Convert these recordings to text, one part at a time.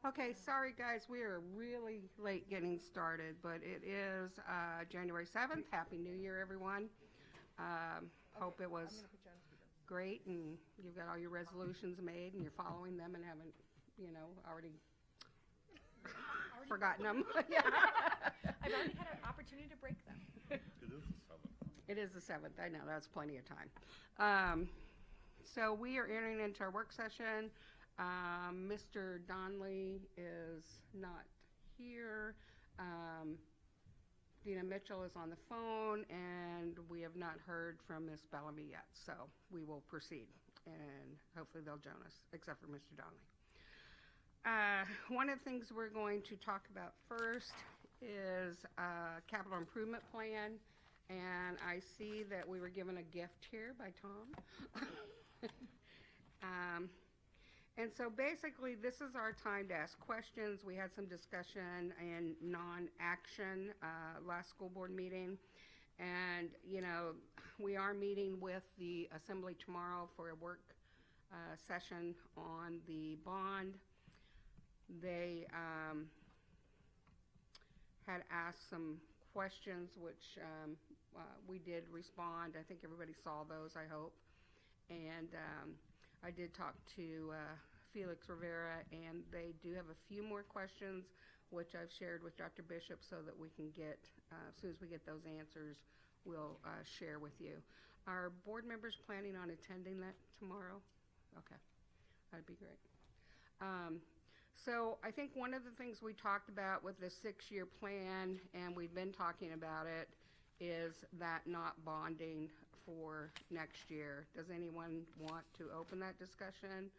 Okay, sorry guys, we are really late getting started, but it is January 7th. Happy New Year, everyone. Hope it was great and you've got all your resolutions made and you're following them and haven't, already forgotten them. Yeah. I've already had an opportunity to break them. It is the 7th. I know, that's plenty of time. So we are entering into our work session. Mr. Denali is not here. Dina Mitchell is on the phone, and we have not heard from Ms. Bellamy yet. So we will proceed, and hopefully they'll join us, except for Mr. Denali. One of the things we're going to talk about first is capital improvement plan, and I see that we were given a gift here by Tom. And so basically, this is our time to ask questions. We had some discussion and non-action last school board meeting. And, we are meeting with the assembly tomorrow for a work session on the bond. They had asked some questions, which we did respond. I think everybody saw those, I hope. And I did talk to Felix Rivera, and they do have a few more questions, which I've shared with Dr. Bishop so that we can get, as soon as we get those answers, we'll share with you. Are board members planning on attending that tomorrow? Okay, that'd be great. So I think one of the things we talked about with the 6-year plan, and we've been talking about it, is that not bonding for next year. Does anyone want to open that discussion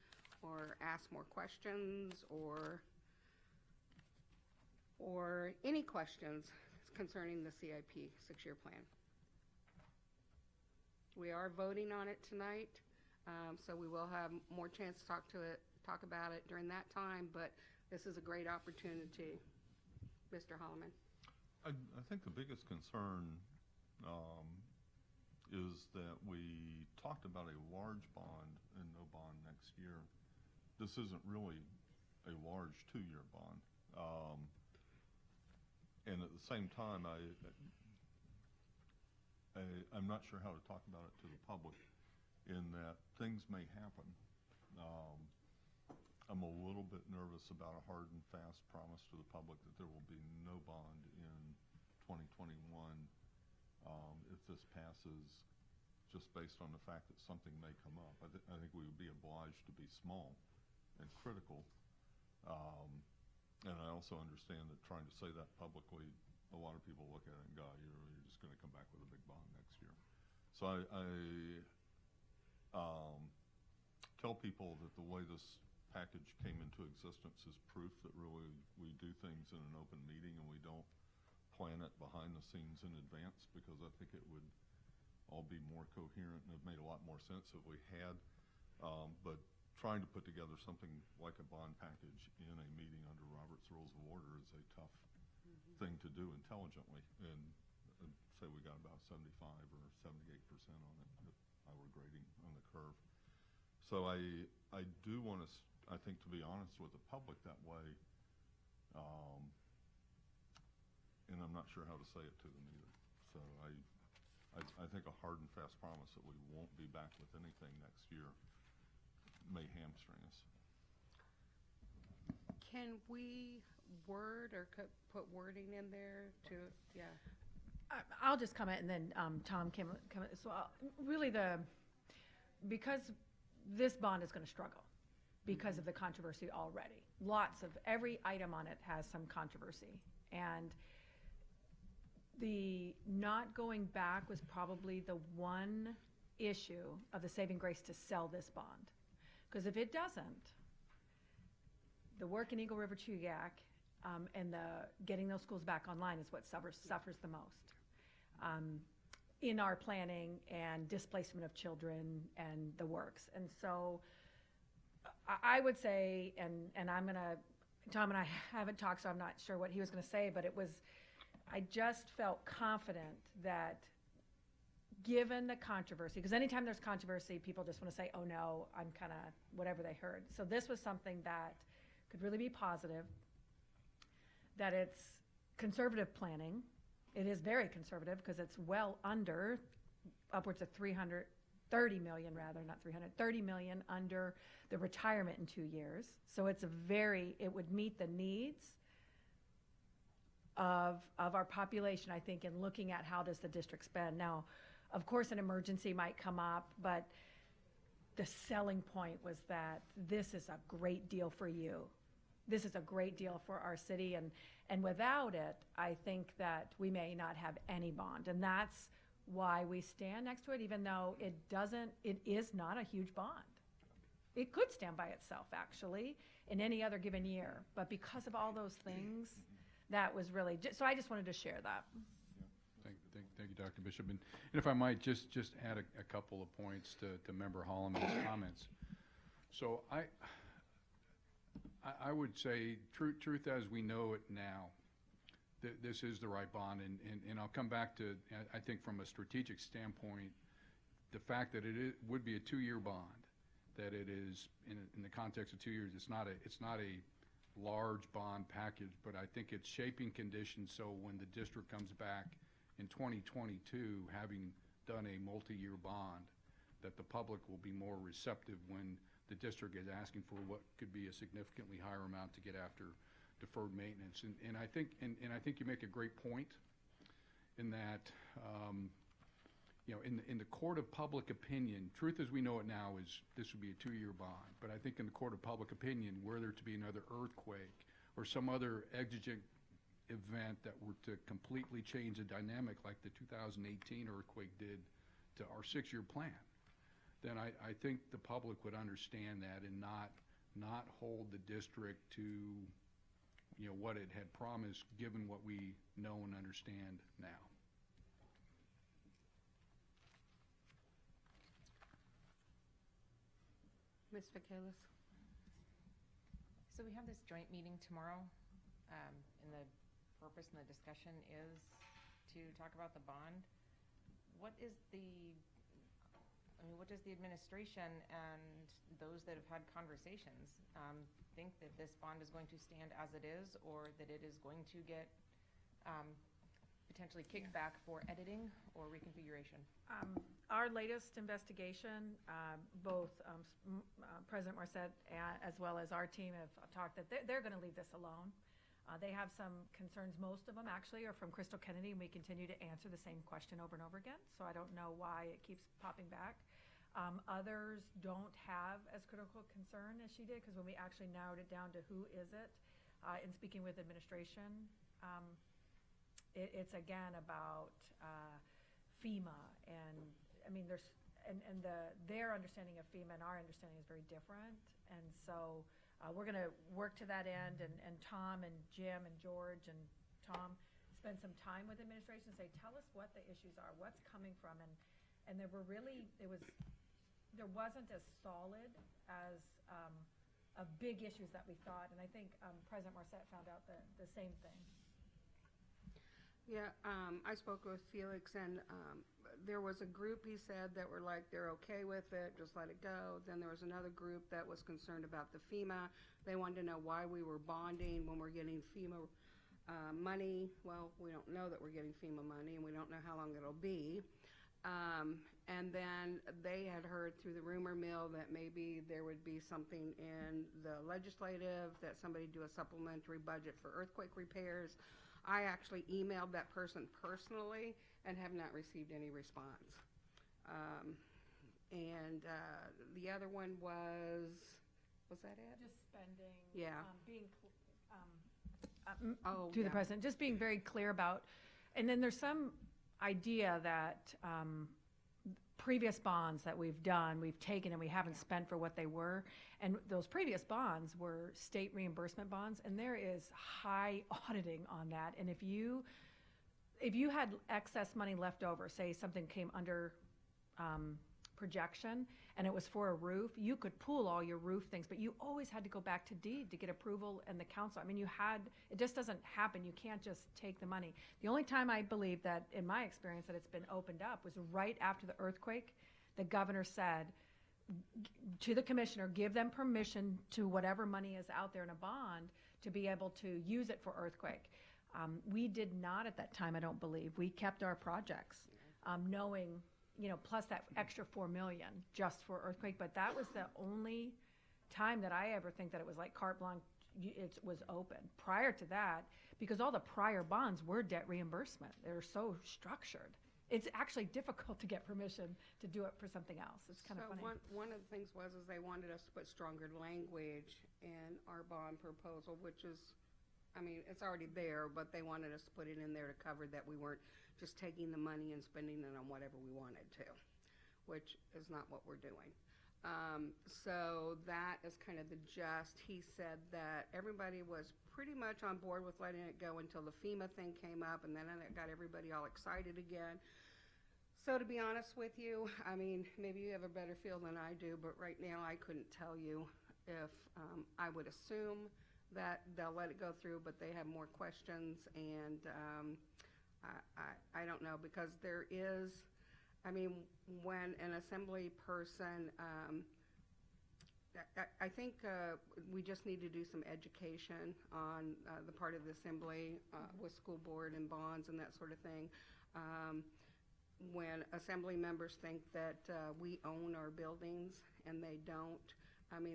or ask more questions or any questions concerning the CIP 6-year plan? We are voting on it tonight, so we will have more chance to talk about it during that time, but this is a great opportunity. Mr. Holloman. I think the biggest concern is that we talked about a large bond and no bond next year. This isn't really a large 2-year bond. And at the same time, I'm not sure how to talk about it to the public in that things may happen. I'm a little bit nervous about a hard and fast promise to the public that there will be no bond in 2021 if this passes, just based on the fact that something may come up. I think we would be obliged to be small and critical. And I also understand that trying to say that publicly, a lot of people look at it and go, you're just going to come back with a big bond next year. So I tell people that the way this package came into existence is proof that really we do things in an open meeting and we don't plan it behind the scenes in advance, because I think it would all be more coherent and have made a lot more sense if we had. But trying to put together something like a bond package in a meeting under Robert's Rules of Order is a tough thing to do intelligently. And I'd say we got about 75 or 78% on it if I were grading on the curve. So I do want to, I think, to be honest with the public that way, and I'm not sure how to say it to them either. So I think a hard and fast promise that we won't be back with anything next year may hamstring us. Can we word or put wording in there to, yeah? I'll just comment, and then Tom can comment as well. Really, because this bond is going to struggle because of the controversy already. Every item on it has some controversy, and the not going back was probably the one issue of the saving grace to sell this bond. Because if it doesn't, the work in Eagle River Chugac and getting those schools back online is what suffers the most in our planning and displacement of children and the works. And so I would say, and I'm going to, Tom and I haven't talked, so I'm not sure what he was going to say, but I just felt confident that given the controversy, because anytime there's controversy, people just want to say, oh no, I'm kind of whatever they heard. So this was something that could really be positive, that it's conservative planning. It is very conservative because it's well under, upwards of 330 million rather, not 330 million under the retirement in 2 years. So it's it would meet the needs of our population, I think, in looking at how does the district spend. Now, of course, an emergency might come up, but the selling point was that this is a great deal for you. This is a great deal for our city, and without it, I think that we may not have any bond, and that's why we stand next to it, even though it is not a huge bond. It could stand by itself, actually, in any other given year, but because of all those things, that was really, so I just wanted to share that. Thank you, Dr. Bishop. And if I might just add a couple of points to Member Holloman's comments. So I would say, truth as we know it now, this is the right bond. And I'll come back to, I think from a strategic standpoint, the fact that it would be a 2-year bond, that it is, in the context of 2 years, it's not a large bond package, but I think it's shaping conditions so when the district comes back in 2022, having done a multi-year bond, that the public will be more receptive when the district is asking for what could be a significantly higher amount to get after deferred maintenance. And I think you make a great point in that, in the court of public opinion, truth as we know it now is this would be a 2-year bond. But I think in the court of public opinion, were there to be another earthquake or some other exigent event that were to completely change the dynamic like the 2018 earthquake did to our 6-year plan, then I think the public would understand that and not hold the district to what it had promised given what we know and understand now. Ms. Vacalis? So we have this joint meeting tomorrow, and the purpose and the discussion is to talk about the bond. What does the administration and those that have had conversations think that this bond is going to stand as it is, or that it is going to get potentially kicked back for editing or reconfiguration? Our latest investigation, both President Morissette as well as our team have talked that they're going to leave this alone. They have some concerns. Most of them actually are from Crystal Kennedy, and we continue to answer the same question over and over again. So I don't know why it keeps popping back. Others don't have as critical concern as she did, because when we actually narrowed it down to who is it, in speaking with administration, it's again about FEMA, and I mean their understanding of FEMA and our understanding is very different, and so we're going to work to that end, and Tom and Jim and George and Tom spend some time with administration and say, tell us what the issues are, what's coming from, and there wasn't as solid as of big issues that we thought, and I think President Morissette found out the same thing. Yeah, I spoke with Felix, and there was a group, he said, that were like, they're okay with it, just let it go. Then there was another group that was concerned about the FEMA. They wanted to know why we were bonding when we're getting FEMA money. Well, we don't know that we're getting FEMA money, and we don't know how long it'll be. And then they had heard through the rumor mill that maybe there would be something in the legislative, that somebody do a supplementary budget for earthquake repairs. I actually emailed that person personally and have not received any response. And the other one was that it? Just spending, Yeah. Through the president, just being very clear about, and then there's some idea that previous bonds that we've done, we've taken and we haven't spent for what they were, and those previous bonds were state reimbursement bonds, and there is high auditing on that, and if you had excess money left over, say something came under projection and it was for a roof, you could pool all your roof things, but you always had to go back to deed to get approval and the council. I mean, it just doesn't happen. You can't just take the money. The only time I believe that, in my experience, that it's been opened up was right after the earthquake. The governor said, to the commissioner, give them permission to whatever money is out there in a bond to be able to use it for earthquake. We did not at that time, I don't believe. We kept our projects, knowing, plus that extra 4 million just for earthquake. But that was the only time that I ever think that it was like carte blanche, it was open. Prior to that, because all the prior bonds were debt reimbursement. They're so structured. It's actually difficult to get permission to do it for something else. It's kind of funny. One of the things was they wanted us to put stronger language in our bond proposal, which is, it's already there, but they wanted us to put it in there to cover that we weren't just taking the money and spending it on whatever we wanted to, which is not what we're doing. So that is kind of the gist. He said that everybody was pretty much on board with letting it go until the FEMA thing came up, and then it got everybody all excited again. So to be honest with you, maybe you have a better feel than I do, but right now I couldn't tell you if I would assume that they'll let it go through, but they have more questions, and I don't know, because there is, when an assembly person, I think we just need to do some education on the part of the assembly with school board and bonds and that sort of thing. When assembly members think that we own our buildings and they don't,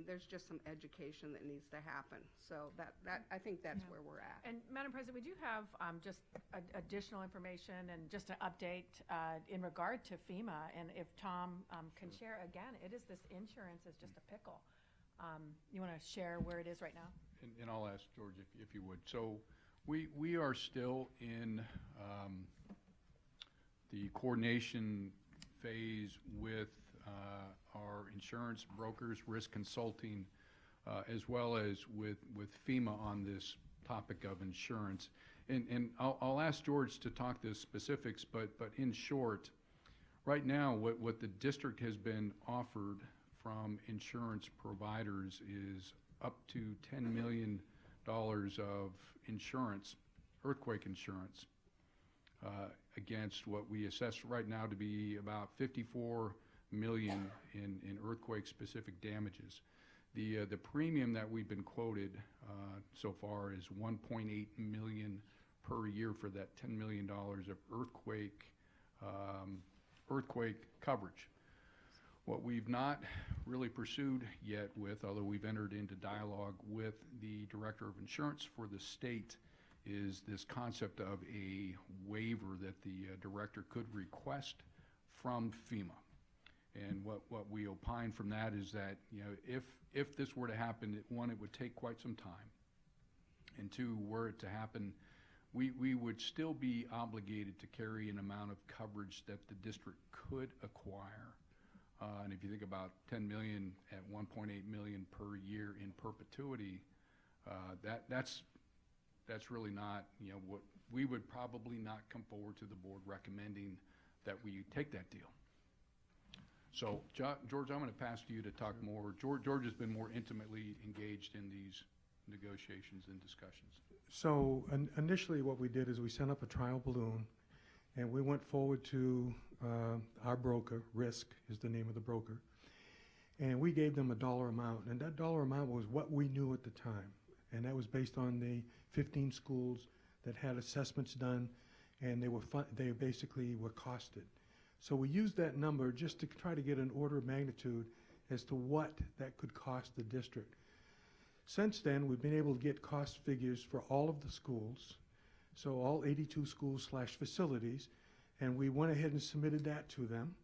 there's just some education that needs to happen. So that I think that's where we're at. And Madam President, we do have just additional information and just an update in regard to FEMA. And if Tom can share again, it is this insurance is just a pickle. You want to share where it is right now? And I'll ask George if you would. So we are still in the coordination phase with our insurance brokers, risk consulting, as well as with FEMA on this topic of insurance. And I'll ask George to talk the specifics, but in short, right now what the district has been offered from insurance providers is up to $10 million of insurance, earthquake insurance, against what we assess right now to be about $54 million in earthquake-specific damages. The premium that we've been quoted so far is $1.8 million per year for that $10 million of earthquake coverage. What we've not really pursued yet with, although we've entered into dialogue with the Director of Insurance for the state, is this concept of a waiver that the director could request from FEMA. And what we opine from that is that, if this were to happen, one, it would take quite some time. And two, were it to happen, we would still be obligated to carry an amount of coverage that the district could acquire. And if you think about 10 million at 1.8 million per year in perpetuity, that's really not, what we would probably not come forward to the board recommending that we take that deal. So, George, I'm going to pass to you to talk more. George has been more intimately engaged in these negotiations and discussions. So initially what we did is we sent up a trial balloon, and we went forward to our broker, Risk is the name of the broker, and we gave them a dollar amount, and that dollar amount was what we knew at the time, and that was based on the 15 schools that had assessments done, and they basically were costed. So we used that number just to try to get an order of magnitude as to what that could cost the district. Since then, we've been able to get cost figures for all of the schools, so all 82 schools / facilities, and we went ahead and submitted that to them,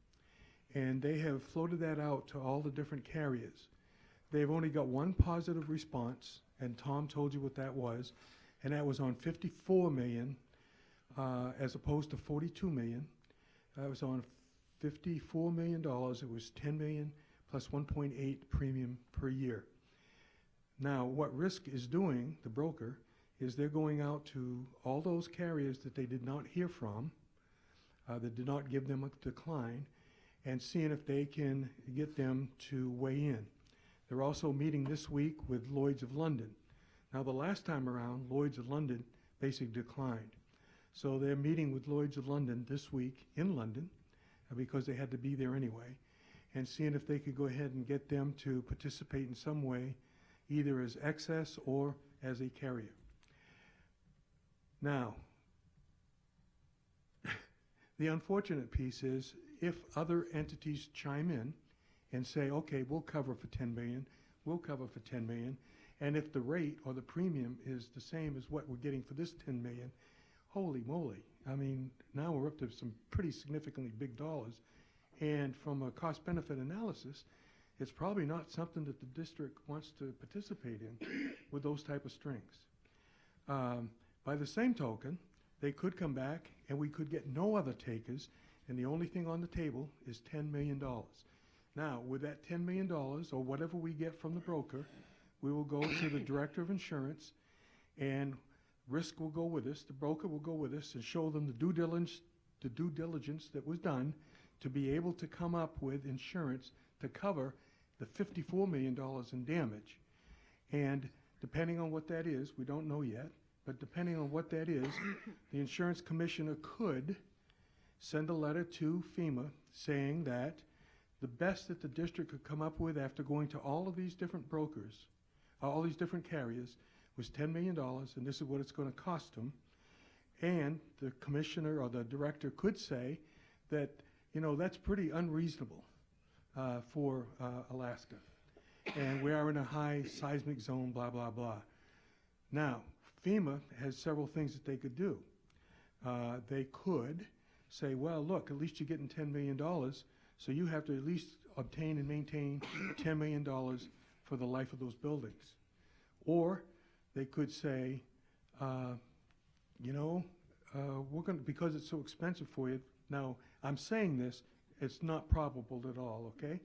and they have floated that out to all the different carriers. They've only got one positive response, and Tom told you what that was, and that was on 54 million as opposed to 42 million. That was on $54 million. It was 10 million plus 1.8 premium per year. Now, what Risk is doing, the broker, is they're going out to all those carriers that they did not hear from, that did not give them a decline, and seeing if they can get them to weigh in. They're also meeting this week with Lloyd's of London. Now, the last time around, Lloyd's of London basically declined. So they're meeting with Lloyd's of London this week in London because they had to be there anyway. and seeing if they could go ahead and get them to participate in some way, either as excess or as a carrier. Now, the unfortunate piece is if other entities chime in and say, okay, we'll cover for 10 million, we'll cover for 10 million, and if the rate or the premium is the same as what we're getting for this 10 million, holy moly. I mean, now we're up to some pretty significantly big dollars. And from a cost-benefit analysis, it's probably not something that the district wants to participate in with those type of strings. By the same token, they could come back and we could get no other takers, and the only thing on the table is $10 million. Now, with that $10 million, or whatever we get from the broker, we will go to the Director of Insurance, and Risk will go with us, the broker will go with us, and show them the due diligence that was done to be able to come up with insurance to cover the $54 million in damage. And depending on what that is, we don't know yet, but depending on what that is, the insurance commissioner could send a letter to FEMA saying that the best that the district could come up with after going to all of these different brokers, all these different carriers, was $10 million, and this is what it's going to cost them. And the commissioner or the director could say that, you know, that's pretty unreasonable for Alaska. And we are in a high seismic zone, blah, blah, blah. Now, FEMA has several things that they could do. They could say, well, look, at least you're getting $10 million, so you have to at least obtain and maintain $10 million for the life of those buildings. Or they could say, you know, we're going to, because it's so expensive for you. Now, I'm saying this, it's not probable at all, okay?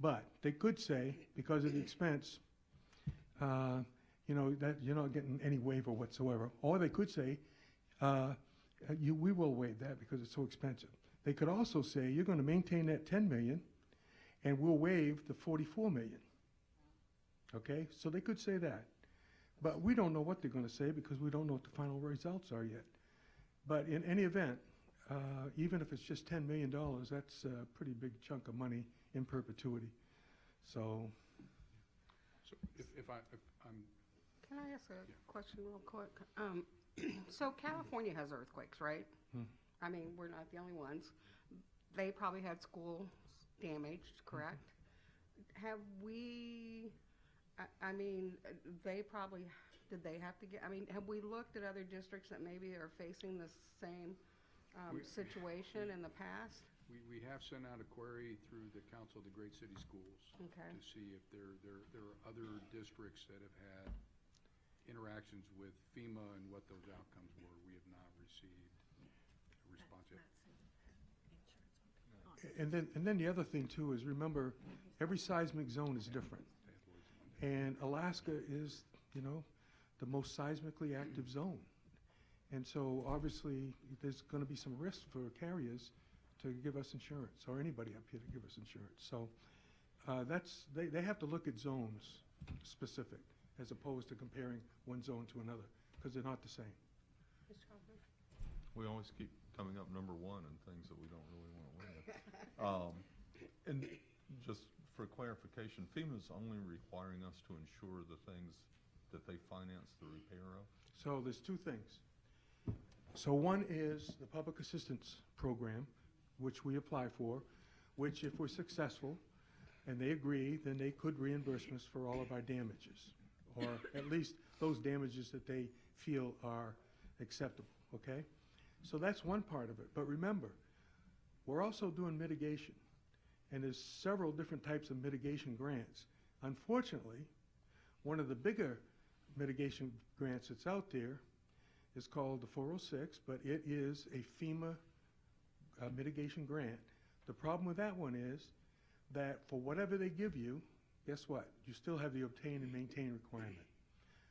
But they could say, because of the expense, you know, that you're not getting any waiver whatsoever. Or they could say, we will waive that because it's so expensive. They could also say, you're going to maintain that 10 million, and we'll waive the 44 million. Okay? So they could say that. But we don't know what they're going to say because we don't know what the final results are yet. But in any event, even if it's just $10 million, that's a pretty big chunk of money in perpetuity. So if I'm Can I ask a question real quick? So California has earthquakes, right? I mean, we're not the only ones. They probably had schools damaged, correct? Have we, I mean, they probably, did they have to get, I mean, have we looked at other districts that maybe are facing the same situation in the past? We have sent out a query through the Council of the Great City Schools Okay. to see if there are other districts that have had interactions with FEMA and what those outcomes were. We have not received a response yet. And then the other thing too is, remember, every seismic zone is different. And Alaska is, you know, the most seismically active zone. And so obviously there's going to be some risk for carriers to give us insurance, or anybody up here to give us insurance. So they have to look at zones specific as opposed to comparing one zone to another, because they're not the same. Mr. Kaufman? We always keep coming up number one in things that we don't really want to win. And just for clarification, FEMA's only requiring us to insure the things that they finance the repair of? So there's two things. So one is the public assistance program, which we apply for, which if we're successful and they agree, then they could reimburse us for all of our damages, or at least those damages that they feel are acceptable, okay? So that's one part of it. But remember, we're also doing mitigation, and there's several different types of mitigation grants. Unfortunately, one of the bigger mitigation grants that's out there is called the 406, but it is a FEMA mitigation grant. The problem with that one is that for whatever they give you, guess what? You still have the obtain and maintain requirement.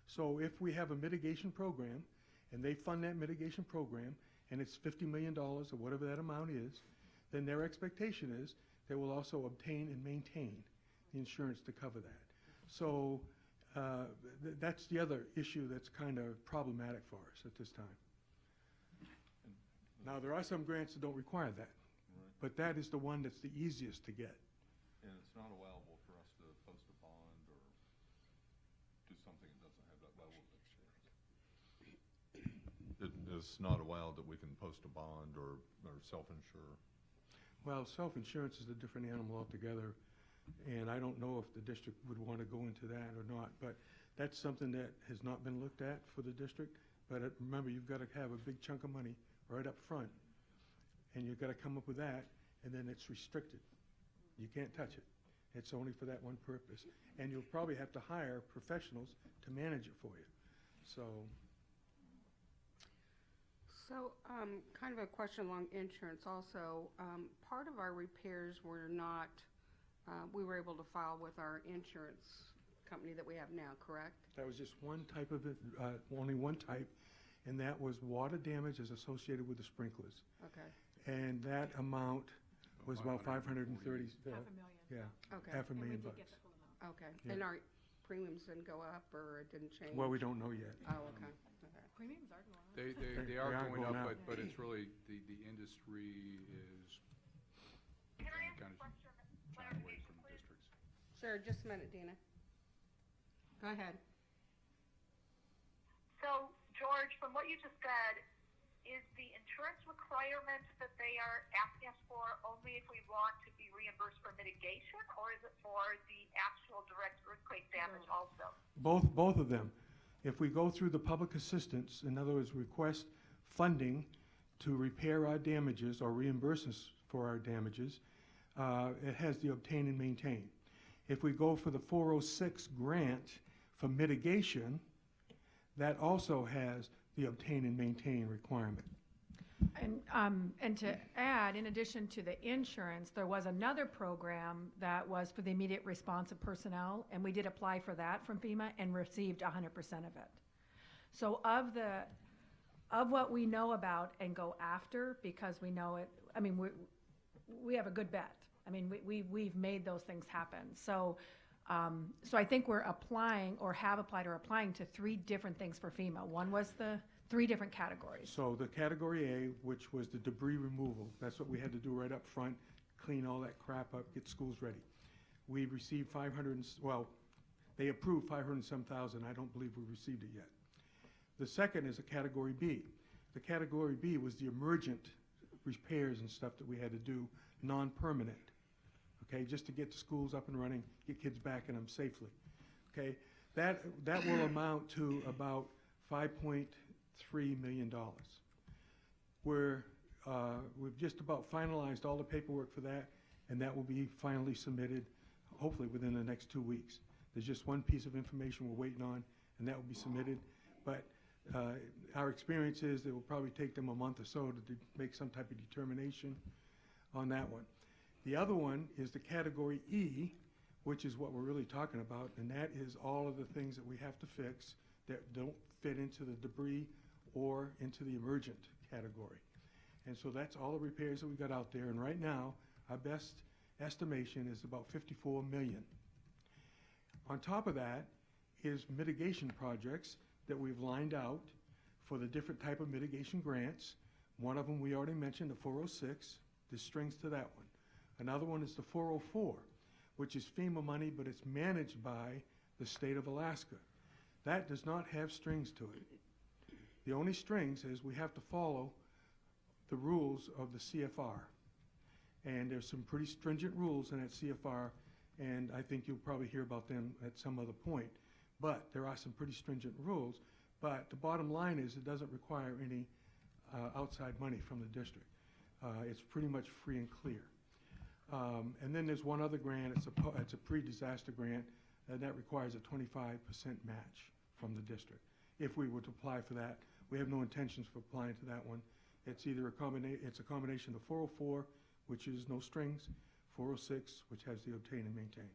So if we have a mitigation program and they fund that mitigation program and it's $50 million or whatever that amount is, then their expectation is they will also obtain and maintain the insurance to cover that. So that's the other issue that's kind of problematic for us at this time. Now, there are some grants that don't require that, but that is the one that's the easiest to get. And it's not allowable for us to post a bond or do something that doesn't have that level of insurance. It is not allowed that we can post a bond or self-insure. Well, self-insurance is a different animal altogether, and I don't know if the district would want to go into that or not, but that's something that has not been looked at for the district. But remember, you've got to have a big chunk of money right up front, and you've got to come up with that, and then it's restricted. You can't touch it. It's only for that one purpose. And you'll probably have to hire professionals to manage it for you. So, Kind of a question along insurance also. Part of our repairs were not, we were able to file with our insurance company that we have now, correct? that was just one type of it, only one type, and that was water damage is associated with the sprinklers. Okay, And that amount was about 530. $500,000. Yeah, okay, $500,000 And we did bucks. get the full amount. okay. Yeah. And our premiums didn't go up or it didn't change? Well, we don't know yet. Oh, okay, okay. Premiums are going up. They are going up, up. but it's really, the industry is kind of shying away from districts. Sure, just a minute, Dina. Go ahead. So, George, from what you just said, is the insurance requirement that they are asking us for only if we want to be reimbursed for mitigation, or is it for the actual direct earthquake damage also? Both of them. If we go through the public assistance, in other words, request funding to repair our damages or reimburse us for our damages, it has the obtain and maintain. If we go for the 406 grant for mitigation, that also has the obtain and maintain requirement. And to add, in addition to the insurance, there was another program that was for the immediate response of personnel, and we did apply for that from FEMA and received 100% of it. So of what we know about and go after, because we know it, I mean, we have a good bet. I mean, we've made those things happen. So I think we're applying or have applied or applying to 3 different things for FEMA. One was the 3 different categories. So the category A, which was the debris removal, that's what we had to do right up front, clean all that crap up, get schools ready. We received they approved 500 and some thousand. I don't believe we received it yet. The second is a category B. The category B was the emergent repairs and stuff that we had to do, non-permanent. Okay, just to get the schools up and running, get kids back in them safely. Okay, that will amount to about $5.3 million. We've just about finalized all the paperwork for that, and that will be finally submitted, hopefully within the next 2 weeks. There's just one piece of information we're waiting on, and that will be submitted. But our experience is it will probably take them a month or so to make some type of determination on that one. The other one is the category E, which is what we're really talking about, and that is all of the things that we have to fix that don't fit into the debris or into the emergent category. And so that's all the repairs that we got out there, and right now, our best estimation is about $54 million. On top of that is mitigation projects that we've lined out for the different type of mitigation grants. One of them we already mentioned, the 406, there's strings to that one. Another one is the 404, which is FEMA money, but it's managed by the state of Alaska. That does not have strings to it. The only strings is we have to follow the rules of the CFR. And there's some pretty stringent rules in that CFR, and I think you'll probably hear about them at some other point. But there are some pretty stringent rules. But the bottom line is it doesn't require any outside money from the district. It's pretty much free and clear. And then there's one other grant. It's a pre-disaster grant, and that requires a 25% match from the district. If we were to apply for that, we have no intentions of applying to that one. It's either a combination of 404, which is no strings, 406, which has the obtain and maintain.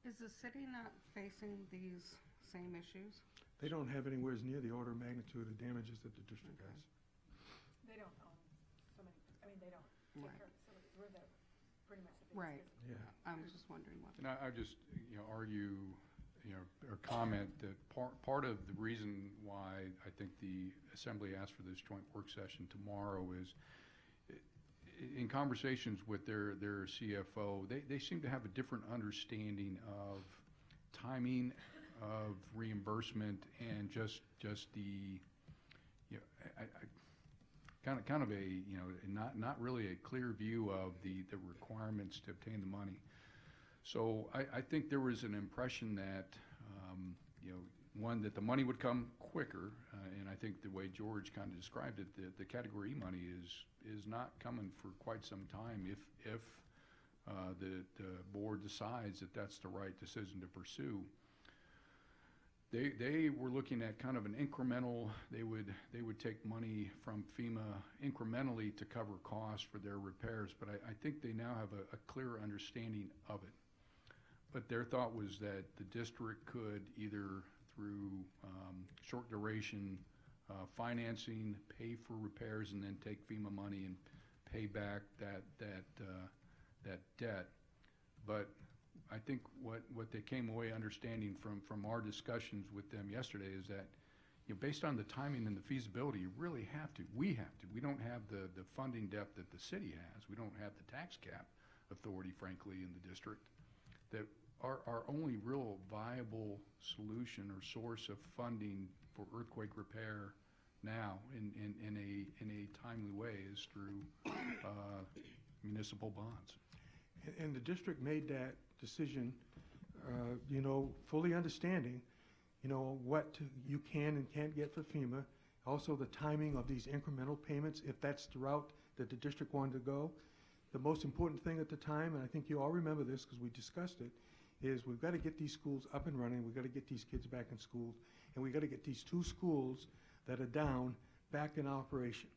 Is the city not facing these same issues? They don't have anywhere near the order of magnitude of damages that the district has. They don't own so many, I mean, they don't take care of facilities. We're pretty much the biggest Right. business. Yeah. I was just wondering what. And I just, argue, or comment that part of the reason why I think the Assembly asked for this joint work session tomorrow is in conversations with their CFO, they seem to have a different understanding of timing of reimbursement and just the, you know, kind of a, you know, not really a clear view of the requirements to obtain the money. So I think there was an impression that, you know, one, that the money would come quicker, and I think the way George kind of described it, the Category E money is not coming for quite some time if the board decides that that's the right decision to pursue. They were looking at kind of an incremental, they would take money from FEMA incrementally to cover costs for their repairs, but I think they now have a clearer understanding of it. But their thought was that the district could either through short duration financing, pay for repairs, and then take FEMA money and pay back that debt. But I think what they came away understanding from our discussions with them yesterday is that, you know, based on the timing and the feasibility, you really have to. We don't have the funding depth that the city has. We don't have the tax cap authority, frankly, in the district. That our only real viable solution or source of funding for earthquake repair now in a timely way is through municipal bonds. And the district made that decision, you know, fully understanding, you know, what you can and can't get for FEMA, also the timing of these incremental payments, if that's the route that the district wanted to go. The most important thing at the time, and I think you all remember this because we discussed it, is we've got to get these schools up and running, we've got to get these kids back in school, and we've got to get these 2 schools that are down back in operation.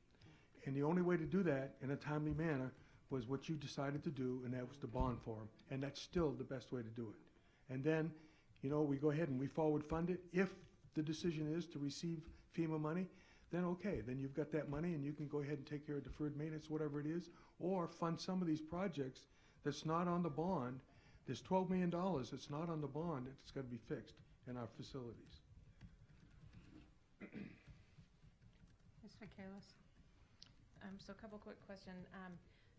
And the only way to do that in a timely manner was what you decided to do, and that was the bond for them. And that's still the best way to do it. And then, you know, we go ahead and we forward fund it. If the decision is to receive FEMA money, then okay, then you've got that money and you can go ahead and take care of deferred maintenance, whatever it is, or fund some of these projects that's not on the bond. There's $12 million that's not on the bond that's got to be fixed in our facilities. Ms. Michaelis? So a couple quick questions.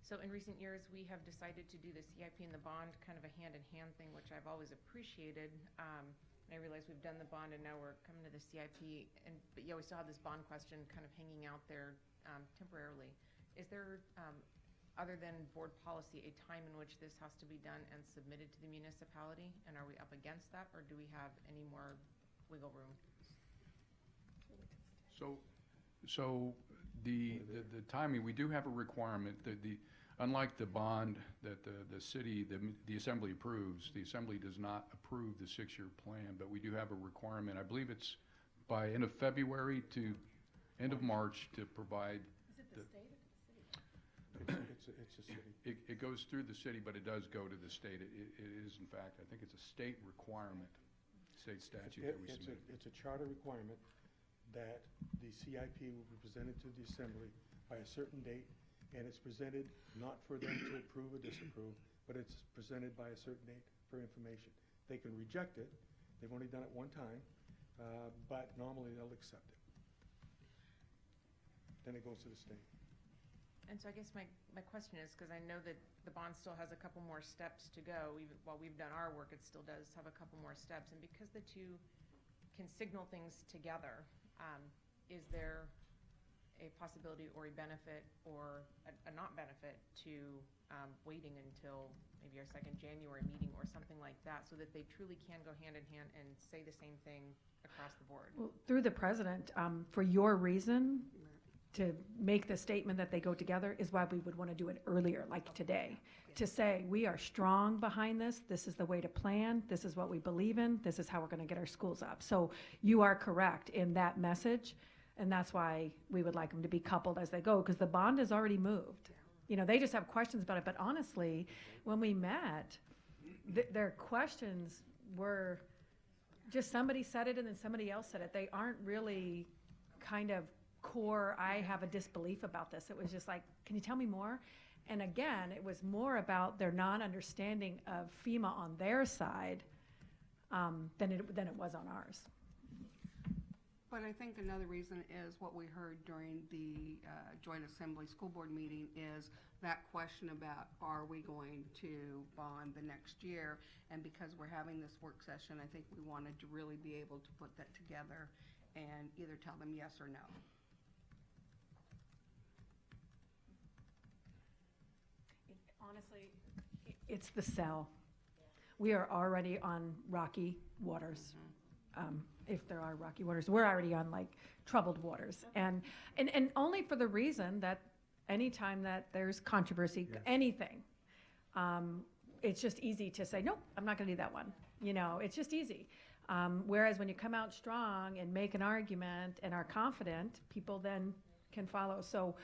So in recent years, we have decided to do the CIP and the bond kind of a hand-in-hand thing, which I've always appreciated. And I realize we've done the bond and now we're coming to the CIP, but yeah, we still have this bond question kind of hanging out there temporarily. Is there, other than board policy, a time in which this has to be done and submitted to the municipality? And are we up against that, or do we have any more wiggle room? So the timing, we do have a requirement that unlike the bond that the city, the assembly approves, the assembly does not approve the 6-year plan, but we do have a requirement. I believe it's by end of February to end of March to provide. Is it the state or the city? It's a city. It goes through the city, but it does go to the state. It is, in fact, I think it's a state requirement, state statute that we submit. It's a charter requirement that the CIP will be presented to the assembly by a certain date, and it's presented not for them to approve or disapprove, but it's presented by a certain date for information. They can reject it. They've only done it one time, but normally they'll accept it. Then it goes to the state. And so I guess my question is, because I know that the bond still has a couple more steps to go, even while we've done our work, it still does have a couple more steps. And because the two can signal things together, is there a possibility or a benefit or a not benefit to waiting until maybe our second January meeting or something like that, so that they truly can go hand in hand and say the same thing across the board? Well, through the president, for your reason to make the statement that they go together is why we would want to do it earlier, like today, to say we are strong behind this. This is the way to plan. This is what we believe in. This is how we're going to get our schools up. So you are correct in that message, and that's why we would like them to be coupled as they go, because the bond has already moved. You know, they just have questions about it. But honestly, when we met, their questions were just somebody said it and then somebody else said it. They aren't really kind of core, I have a disbelief about this. It was just like, can you tell me more? And again, it was more about their non-understanding of FEMA on their side than it was on ours. But I think another reason is what we heard during the joint assembly school board meeting is that question about, are we going to bond the next year? And because we're having this work session, I think we wanted to really be able to put that together and either tell them yes or no. Honestly, it's the sell. We are already on rocky waters. If there are rocky waters, we're already on like troubled waters. And only for the reason that anytime that there's controversy, Yes. anything, it's just easy to say, nope, I'm not gonna do that one. You know, it's just easy. Whereas when you come out strong and make an argument and are confident, people then can follow. So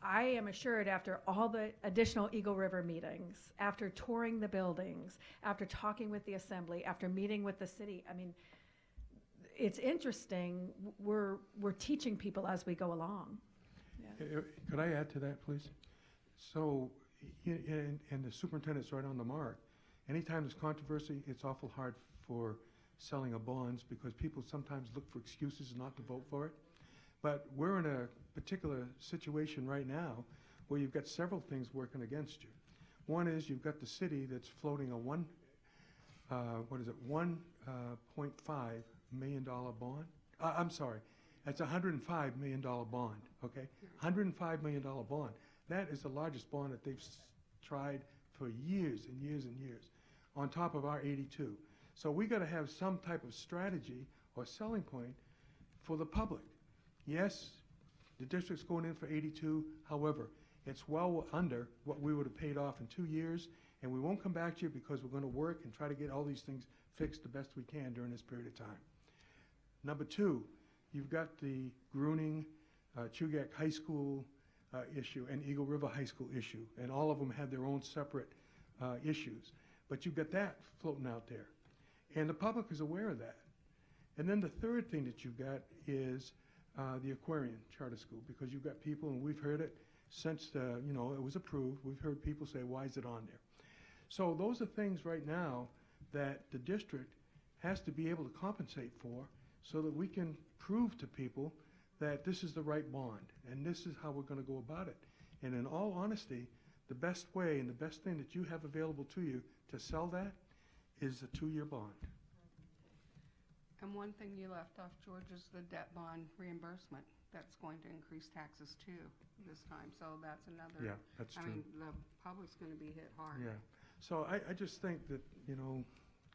I am assured after all the additional Eagle River meetings, after touring the buildings, after talking with the assembly, after meeting with the city, I mean, it's interesting. We're teaching people as we go along. Yeah. Could I add to that, please? So, and the superintendent's right on the mark. Anytime there's controversy, it's awful hard for selling of bonds because people sometimes look for excuses not to vote for it. But we're in a particular situation right now where you've got several things working against you. One is you've got the city that's floating a $1.5 million bond. I'm sorry, that's a $105 million bond, okay? $105 million bond. That is the largest bond that they've tried for years and years and years, on top of our 82. So we got to have some type of strategy or selling point for the public. Yes, the district's going in for 82. However, it's well under what we would have paid off in 2 years, and we won't come back to you because we're going to work and try to get all these things fixed the best we can during this period of time. Number two, you've got the Gruning, Chugach High School issue and Eagle River High School issue, and all of them have their own separate issues. But you've got that floating out there, and the public is aware of that. And then the third thing that you've got is the Aquarian Charter School, because you've got people, and we've heard it since it was approved. We've heard people say, why is it on there? So those are things right now that the district has to be able to compensate for so that we can prove to people that this is the right bond and this is how we're going to go about it. And in all honesty, the best way and the best thing that you have available to you to sell that is a 2-year bond. And one thing you left off, George, is the debt bond reimbursement. That's going to increase taxes too this time. So that's another. Yeah, that's true. I mean, the public's going to be hit hard. Yeah. So I just think that,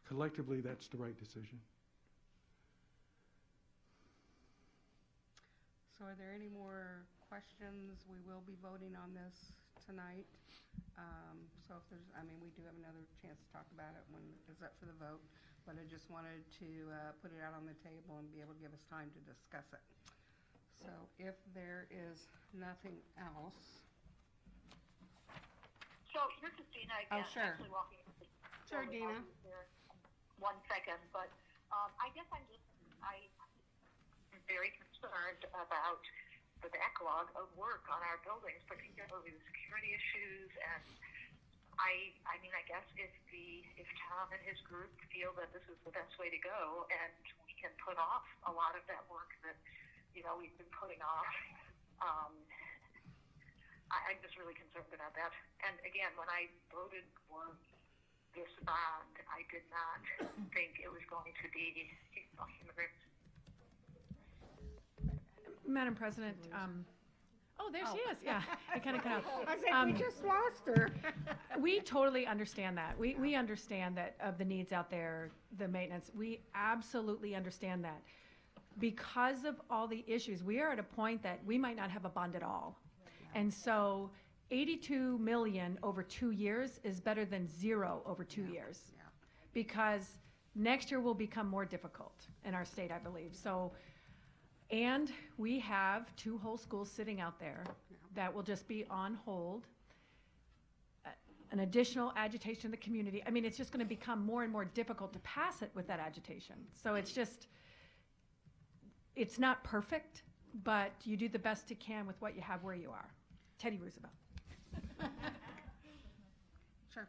collectively that's the right decision. So are there any more questions? We will be voting on this tonight. So if there's, we do have another chance to talk about it when it's up for the vote. But I just wanted to put it out on the table and be able to give us time to discuss it. So if there is nothing else. So this is Dina again. Oh, sure. Actually walking. Sure, Dina. There 1 second, but I guess I'm very concerned about the backlog of work on our buildings, particularly the security issues. And I guess if Tom and his group feel that this is the best way to go, and we can put off a lot of that work that we've been putting off. I'm just really concerned about that. And again, when I voted for this bond, I did not think it was going to be immigrants. Madam President, there she is, yeah. I kind of cut out. I think we just lost her. We totally understand that. We understand that of the needs out there, the maintenance. We absolutely understand that. Because of all the issues, we are at a point that we might not have a bond at all. And so 82 million over 2 years is better than 0 over 2 years. Yeah. Because next year will become more difficult in our state, I believe. So, and we have 2 whole schools sitting out there that will just be on hold. An additional agitation in the community. It's just going to become more and more difficult to pass it with that agitation. So it's not perfect, but you do the best you can with what you have where you are. Teddy Roosevelt. Sure.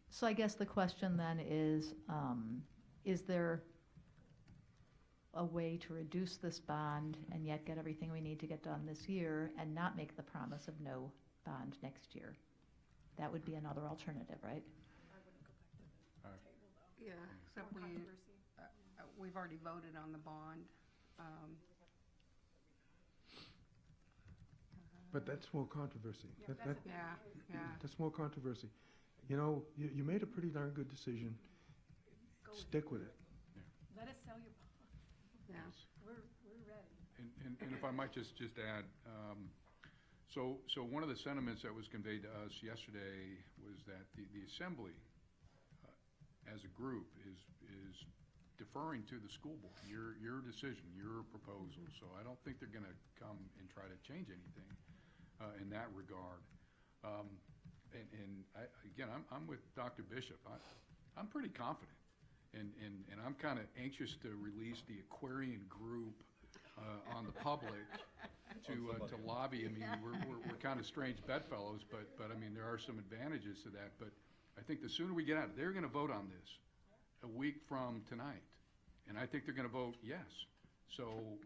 So I guess the question then is there a way to reduce this bond and yet get everything we need to get done this year and not make the promise of no bond next year. That would be another alternative, right? Yeah, except we've already voted on the bond. But that's more controversy. Yeah. That's more controversy. You know, you made a pretty darn good decision. Stick with it. Let us sell your bond. Yeah. We're ready. And if I might just add, so one of the sentiments that was conveyed to us yesterday was that the assembly, as a group, is deferring to the school board, your decision, your proposal. So I don't think they're going to come and try to change anything in that regard. Again, I'm with Dr. Bishop. I'm pretty confident, and I'm kind of anxious to release the Aquarian group on the public to lobby. I mean, we're kind of strange bedfellows, but I mean, there are some advantages to that. But I think the sooner we get out, they're going to vote on this a week from tonight, and I think they're going to vote yes. So,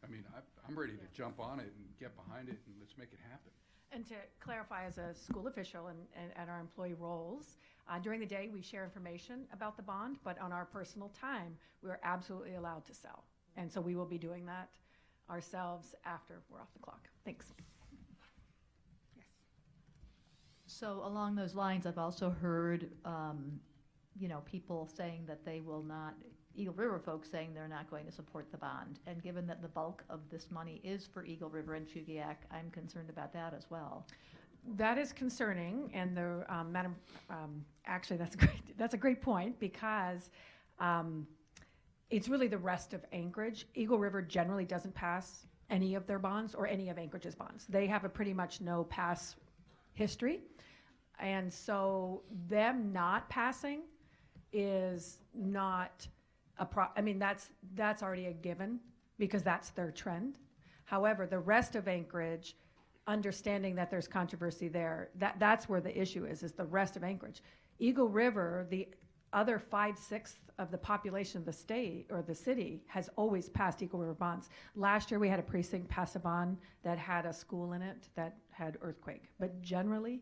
I mean, I'm ready to jump on it and get behind it, and let's make it happen. And to clarify, as a school official and our employee roles, during the day we share information about the bond, but on our personal time, we are absolutely allowed to sell. And so we will be doing that ourselves after we're off the clock. Thanks. Yes. So along those lines, I've also heard, people saying that they will not, Eagle River folks saying they're not going to support the bond. And given that the bulk of this money is for Eagle River and Chugiak, I'm concerned about that as well. That is concerning, and the Madam, actually that's a great point, because it's really the rest of Anchorage. Eagle River generally doesn't pass any of their bonds or any of Anchorage's bonds. They have a pretty much no pass history, and so them not passing is not I mean, that's already a given because that's their trend. However, the rest of Anchorage, understanding that there's controversy there, that's where the issue is the rest of Anchorage. Eagle River, the other 5/6 of the population of the state or the city has always passed Eagle River bonds. Last year we had a precinct pass a bond that had a school in it that had earthquake, but generally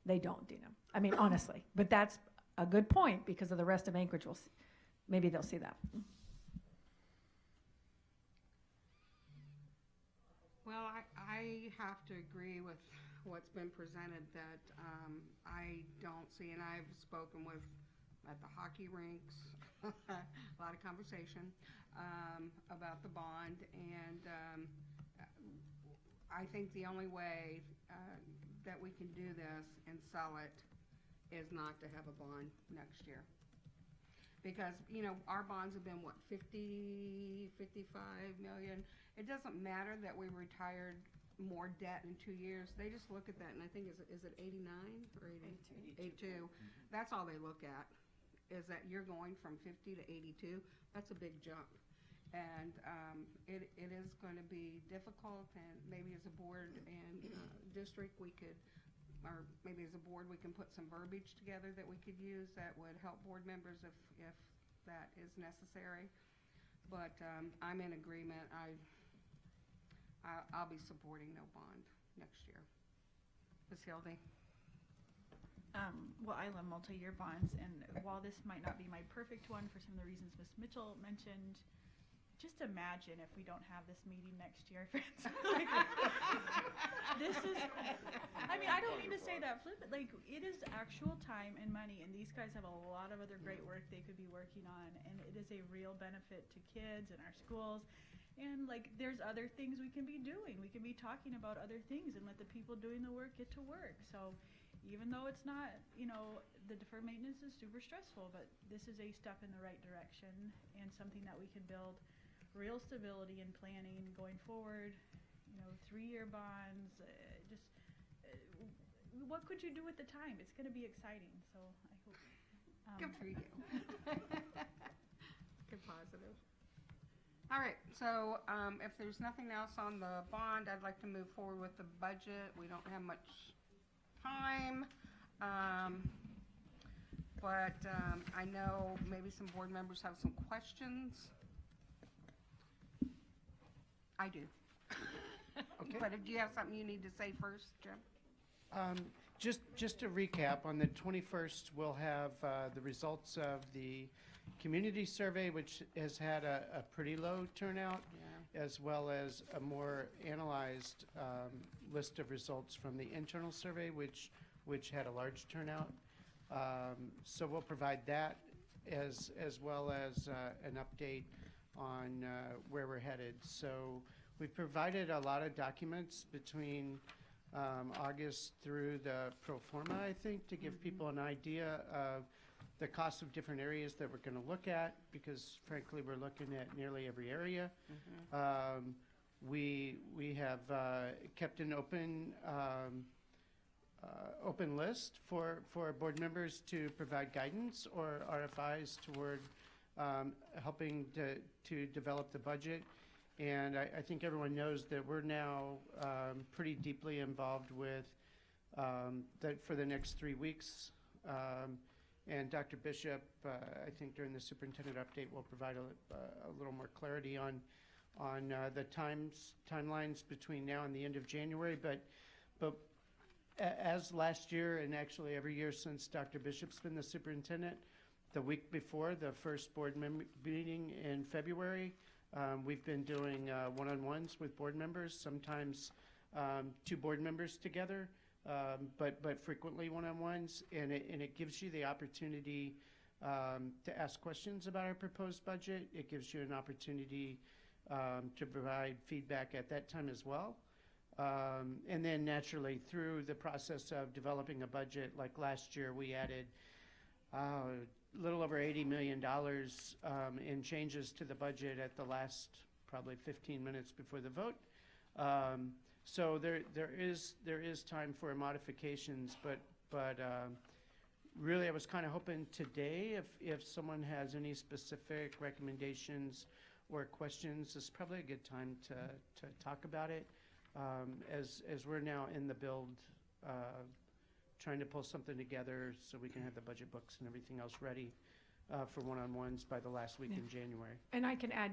they don't, Dina. I mean, honestly, but that's a good point because of the rest of Anchorage. Maybe they'll see that. Well, I have to agree with what's been presented, that I don't see, and I've spoken with at the hockey rinks, a lot of conversation about the bond, and I think the only way that we can do this and sell it is not to have a bond next year. Because, our bonds have been, 50, 55 million. It doesn't matter that we retired more debt in 2 years. They just look at that, and I think, is it 89 or 82? That's all they look at, is that you're going from 50 to 82. That's a big jump. And it is going to be difficult, and maybe as a board and district we could, or maybe as a board we can put some verbiage together that we could use that would help board members if that is necessary. But I'm in agreement. I'll be supporting no bond next year. Ms. Hildy? Well, I love multi-year bonds, and while this might not be my perfect one for some of the reasons Ms. Mitchell mentioned, just imagine if we don't have this meeting next year, friends. This is, I mean, I don't mean to say that flippant. Like, it is actual time and money, and these guys have a lot of other great work they could be working on, and it is a real benefit to kids and our schools. And, like, there's other things we can be doing. We can be talking about other things and let the people doing the work get to work. So even though it's not, the deferred maintenance is super stressful, but this is a step in the right direction and something that we can build real stability and planning going forward, 3-year bonds, what could you do with the time? It's going to be exciting, so I hope. Good for you. Good positive. All right, so if there's nothing else on the bond, I'd like to move forward with the budget. We don't have much time, but I know maybe some board members have some questions. I do. Okay. But do you have something you need to say first, Jim? Just to recap, on the 21st, we'll have the results of the community survey, which has had a pretty low turnout, as well as a more analyzed list of results from the internal survey, which had a large turnout. So we'll provide that as well as an update on where we're headed. So we've provided a lot of documents between August through the pro forma, I think, to give people an idea of the cost of different areas that we're going to look at, because frankly, we're looking at nearly every area. We have kept an open list for board members to provide guidance or RFIs toward helping to develop the budget. And I think everyone knows that we're now pretty deeply involved with for the next 3 weeks. And Dr. Bishop, I think during the superintendent update, will provide a little more clarity on the timelines between now and the end of January. But as last year, and actually every year since Dr. Bishop's been the superintendent, the week before the first board meeting in February, we've been doing one-on-ones with board members, sometimes 2 board members together, but frequently one-on-ones, and it gives you the opportunity to ask questions about our proposed budget. It gives you an opportunity to provide feedback at that time as well. And then naturally, through the process of developing a budget, like last year, we added a little over $80 million in changes to the budget at the last probably 15 minutes before the vote. So there is time for modifications, but really I was kind of hoping today if someone has any specific recommendations or questions, this is probably a good time to talk about it. As we're now in the build, trying to pull something together so we can have the budget books and everything else ready for one-on-ones by the last week in January. And I can add,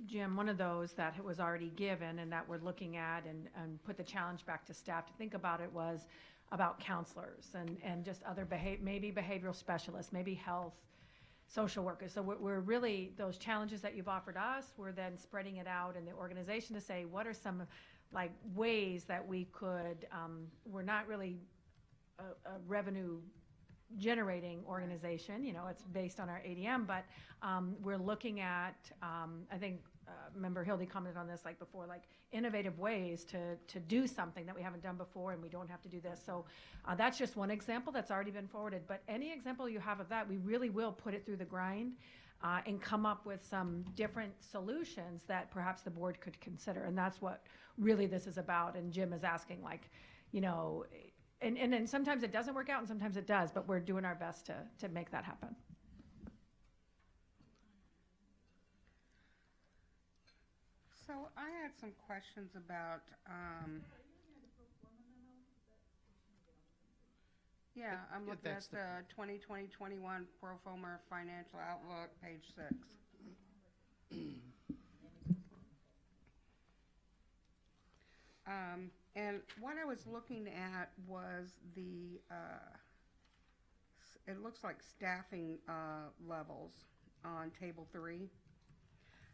Jim, one of those that was already given and that we're looking at and put the challenge back to staff to think about it was about counselors and just other maybe behavioral specialists, maybe health, social workers. So we're really, those challenges that you've offered us, we're then spreading it out in the organization to say, what are some like ways that we could, we're not really a revenue generating organization, it's based on our ADM, but we're looking at, I think, member Hildy commented on this like before, like innovative ways to do something that we haven't done before and we don't have to do this. So that's just one example that's already been forwarded, but any example you have of that, we really will put it through the grind and come up with some different solutions that perhaps the board could consider. And that's what really this is about. And Jim is asking like, and then sometimes it doesn't work out and sometimes it does, but we're doing our best to make that happen. So I had some questions about, I'm looking at the 2020-21 Pro Forma Financial Outlook, page 6. And what I was looking at was it looks like staffing levels on table 3.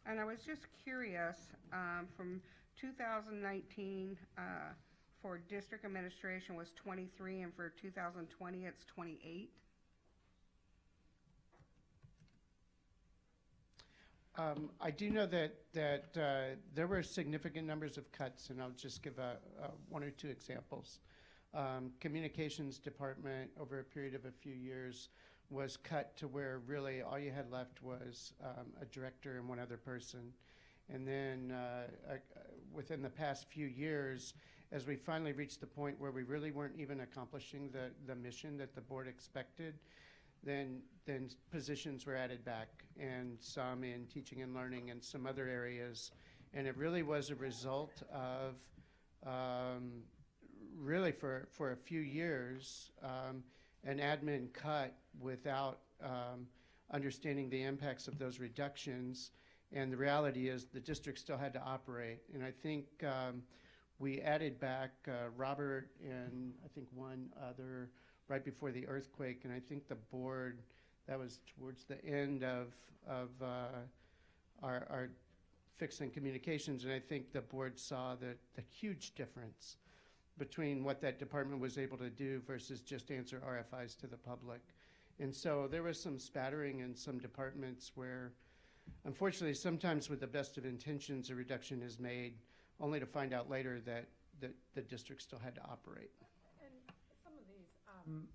And I was just curious, from 2019 for district administration was 23, and for 2020 it's 28. I do know that there were significant numbers of cuts, and I'll just give one or two examples. Communications department over a period of a few years was cut to where really all you had left was a director and one other person. And then within the past few years, as we finally reached the point where we really weren't even accomplishing the mission that the board expected, then positions were added back, and some in teaching and learning and some other areas. And it really was a result of really for a few years, an admin cut without understanding the impacts of those reductions, And the reality is the district still had to operate. And I think we added back Robert and I think one other right before the earthquake. And I think the board, that was towards the end of our fixing communications. And I think the board saw the huge difference between what that department was able to do versus just answer RFIs to the public. And so there was some spattering in some departments where, unfortunately, sometimes with the best of intentions, a reduction is made, only to find out later that the district still had to operate.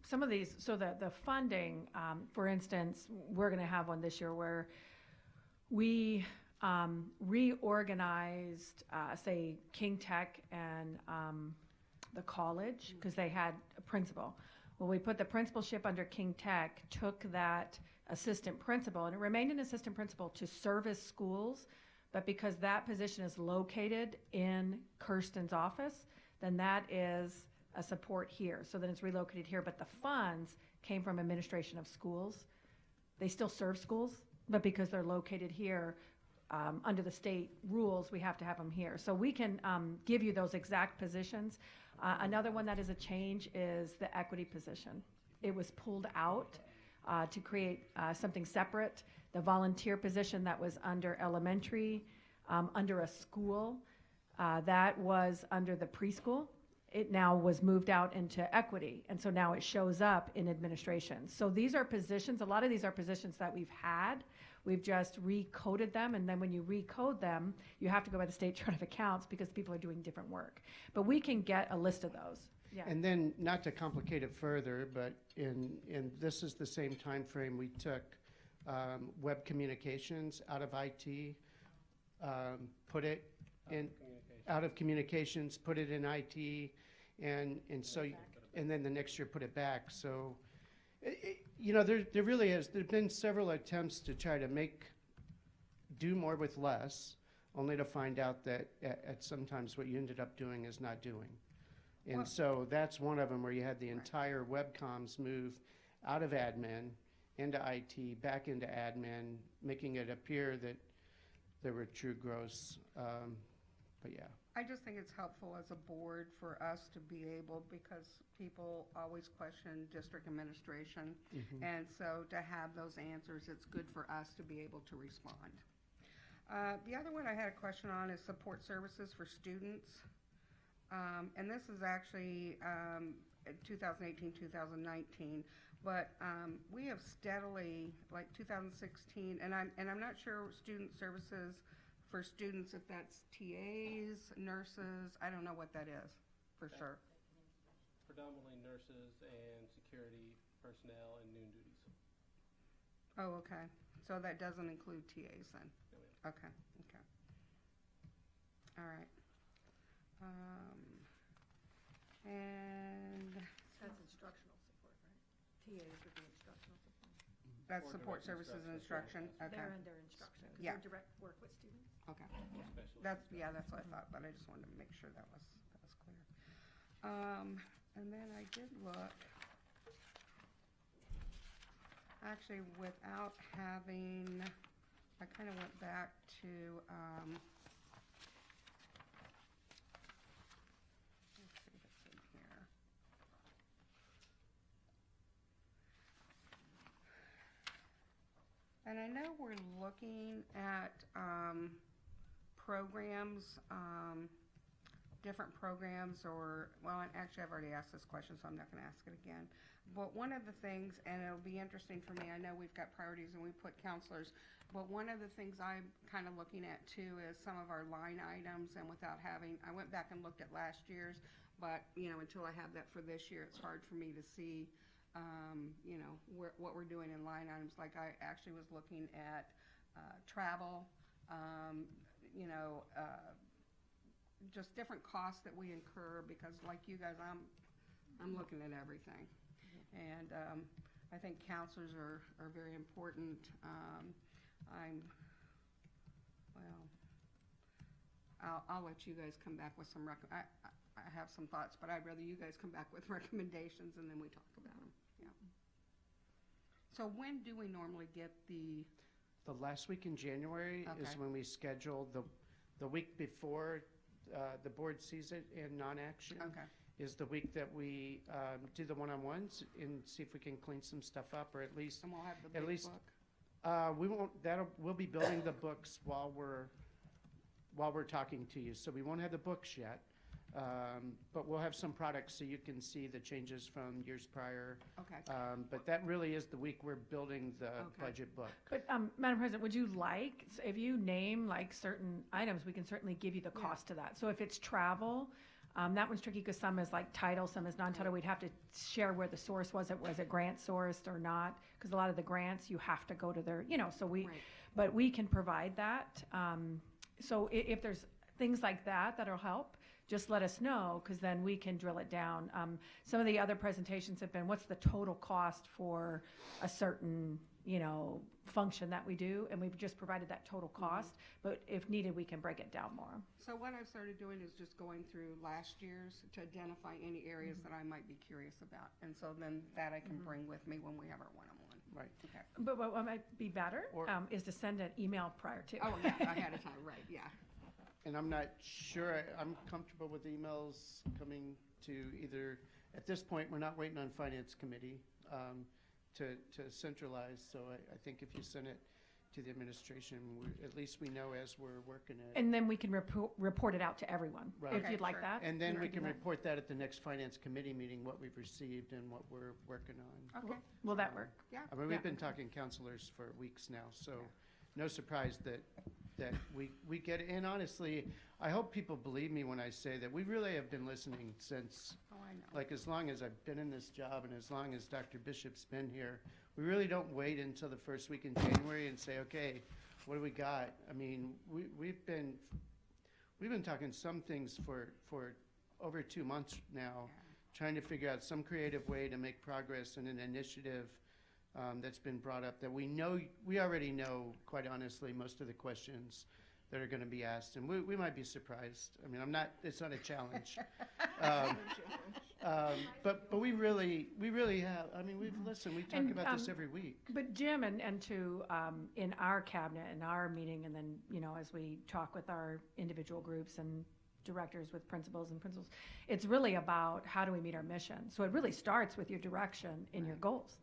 Some of these, so the funding, for instance, we're going to have one this year where we reorganized, say, King Tech and the college, because they had a principal. Well, we put the principalship under King Tech, took that assistant principal, and it remained an assistant principal to service schools, but because that position is located in Kirsten's office, then that is a support here. So then it's relocated here, but the funds came from administration of schools. They still serve schools, but because they're located here, under the state rules, we have to have them here. So we can give you those exact positions. Another one that is a change is the equity position. It was pulled out to create something separate. The volunteer position that was under elementary, under a school, that was under the preschool. It now was moved out into equity, and so now it shows up in administration. So these are positions, a lot of these are positions that we've had. We've just recoded them, and then when you recode them, you have to go by the state chart of accounts because people are doing different work. But we can get a list of those. Yeah. And then, not to complicate it further, but in this is the same time frame we took web communications out of IT, put it in out of communications, put it in IT, and so and then the next year put it back. So, there really is. There've been several attempts to try to do more with less, only to find out that at sometimes what you ended up doing is not doing. And so that's one of them where you had the entire web comms move out of admin into IT, back into admin, making it appear that there were true growths. But yeah. I just think it's helpful as a board for us to be able, because people always question district administration. Mm-hmm. And so to have those answers, it's good for us to be able to respond. The other one I had a question on is support services for students. And this is actually 2018, 2019, but we have steadily, like 2016, and I'm not sure student services for students, if that's TAs, nurses, I don't know what that is for sure. Predominantly nurses and security personnel and noon duties. Oh, okay. So that doesn't include TAs then? No, ma'am. Okay. All right. And That's instructional support, right? TAs would be instructional support. that's Or support direct services and instruction. instruction? Okay. They're under instruction, because Yeah. they're direct work with students. Okay. Specialist That's what I thought, but I just wanted to make sure that was clear. And then I did look, actually, without having, I kind of went back to, let's see if it's in here. And I know we're looking at programs, different programs, or, well, actually, I've already asked this question, so I'm not going to ask it again. But one of the things, and it'll be interesting for me, I know we've got priorities and we put counselors, but one of the things I'm kind of looking at too is some of our line items, and without having, I went back and looked at last year's, but, until I have that for this year, it's hard for me to see what we're doing in line items. Like I actually was looking at travel, just different costs that we incur, because like you guys, I'm looking at everything. And I think counselors are very important. I'll let you guys come back with some I have some thoughts, but I'd rather you guys come back with recommendations and then we talk about them. Yeah. So when do we normally get the the last week in January is Okay. when we schedule the week before the board sees it in non-action. Okay. Is the week that we do the one-on-ones and see if we can clean some stuff up, or at least And we'll have the At big least- book. we won't. We'll be building the books while we're talking to you. So we won't have the books yet, but we'll have some products so you can see the changes from years prior. Okay. But that really is the week we're building the Okay. budget book. But, Madam President, would you like, if you name like certain items, we can certainly give you the cost to that. So if it's travel, that one's tricky because some is like title, some is non-title. We'd have to share where the source was. Was it grant sourced or not? Because a lot of the grants, you have to go to their, so Right. but we can provide that. So if there's things like that that'll help, just let us know, because then we can drill it down. Some of the other presentations have been, what's the total cost for a certain, function that we do? And we've just provided that total cost, but if needed, we can break it down more. So what I've started doing is just going through last year's to identify any areas that I might be curious about. And so then that I can bring with me when we have our one-on-one. Right. Okay. But what might be better Or- is to send an email prior to. Oh, yeah, ahead of time, right, yeah. And I'm not sure, I'm comfortable with emails coming to either, at this point, we're not waiting on Finance Committee to centralize. So I think if you send it to the administration, at least we know as we're working it. And then we can report it out to everyone, Right. if Okay, you'd like sure. that. And then we do can that. report that at the next Finance Committee meeting, what we've received and what we're working on. Okay, Will that work? yeah. I mean, Yeah. we've been talking counselors for weeks now, so no surprise that we get it. And honestly, I hope people believe me when I say that we really have been listening since, Oh, I know. like, as long as I've been in this job and as long as Dr. Bishop's been here. We really don't wait until the first week in January and say, okay, what do we got? I mean, we've been talking some things for over 2 months now, trying to figure out some creative way to make progress in an initiative that's been brought up that we already know, quite honestly, most of the questions that are going to be asked, and we might be surprised. I mean, it's not a challenge. But we really have, I mean, we talk And, about this every week. But Jim, and to, in our cabinet, in our meeting, and then, as we talk with our individual groups and directors with principals, it's really about how do we meet our mission? So it really starts with your direction and your goals.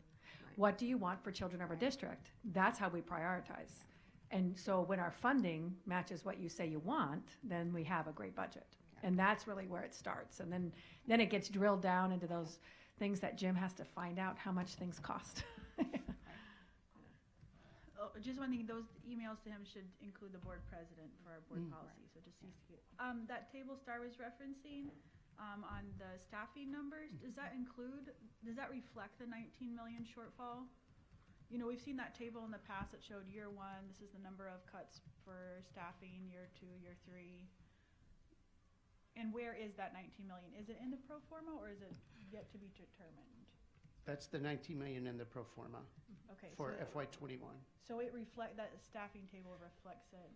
Right. What do you want for children of our district? That's how we prioritize. And so when our funding matches what you say you want, then we have a great budget. And that's really where it starts. And then it gets drilled down into those things that Jim has to find out how much things cost. Oh, just one thing, those emails to him should include the board president for our board policy, so just needs to get. That table Star was referencing, on the staffing numbers, does that reflect the 19 million shortfall? We've seen that table in the past that showed year 1, this is the number of cuts for staffing, year 2, year 3. And where is that 19 million? Is it in the pro forma or is it yet to be determined? That's the 19 million in the pro forma Okay. for so FY21. So that staffing table reflects it.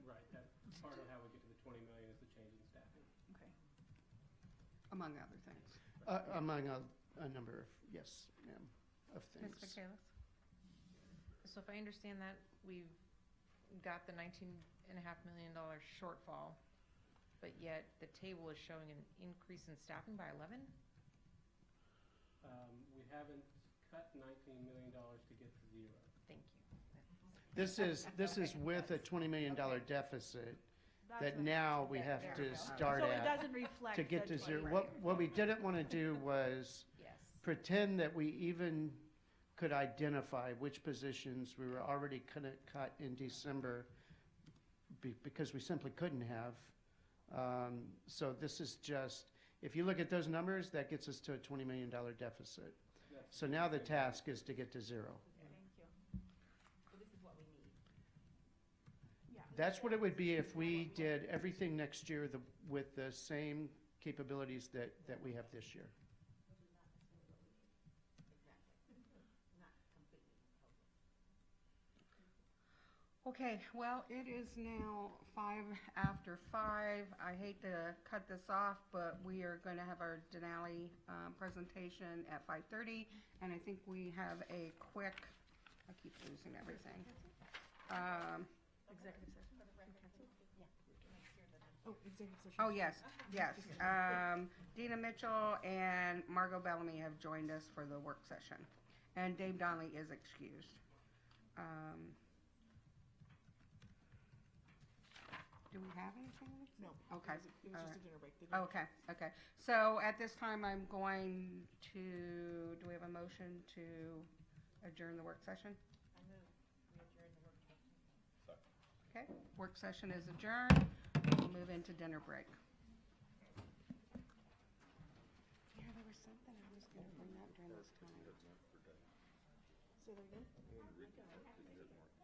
Right, that's part of how we get to the 20 million is the change in staffing. Okay. Among other things. Among a number of, yes, ma'am, of Ms. things. Michaelis? So if I understand that, we've got the $19.5 million shortfall, but yet the table is showing an increase in staffing by 11? We haven't cut $19 million to get to 0. Thank you. This is with a $20 million deficit That's that what- now we have There to we go. start So it at doesn't reflect to get the to zero. 20. What we didn't want to do was Yes. pretend that we even could identify which positions we were already going to cut in December because we simply couldn't have. So this is just, if you look at those numbers, that gets us to a $20 million deficit. That's So now the task is to get to 0. Thank you. Yeah. That's what it would be if we did everything next year with the same capabilities that we have this year. Okay, well, it is now 5 after 5. I hate to cut this off, but we are going to have our Denali presentation at 5:30, and I think we have a quick I keep losing everything. Executive session? Oh, executive session. Oh, yes, yes. Dina Mitchell and Margot Bellamy have joined us for the work session. And Dave Donnelly is excused. Do we have anything? No. Okay. It was all just right. a dinner break. Okay, okay. So at this time, I'm going to, do we have a motion to adjourn the work session? Okay, work session is adjourned. We'll move into dinner break. Yeah, there was something I was going to bring up during this time. Say that again?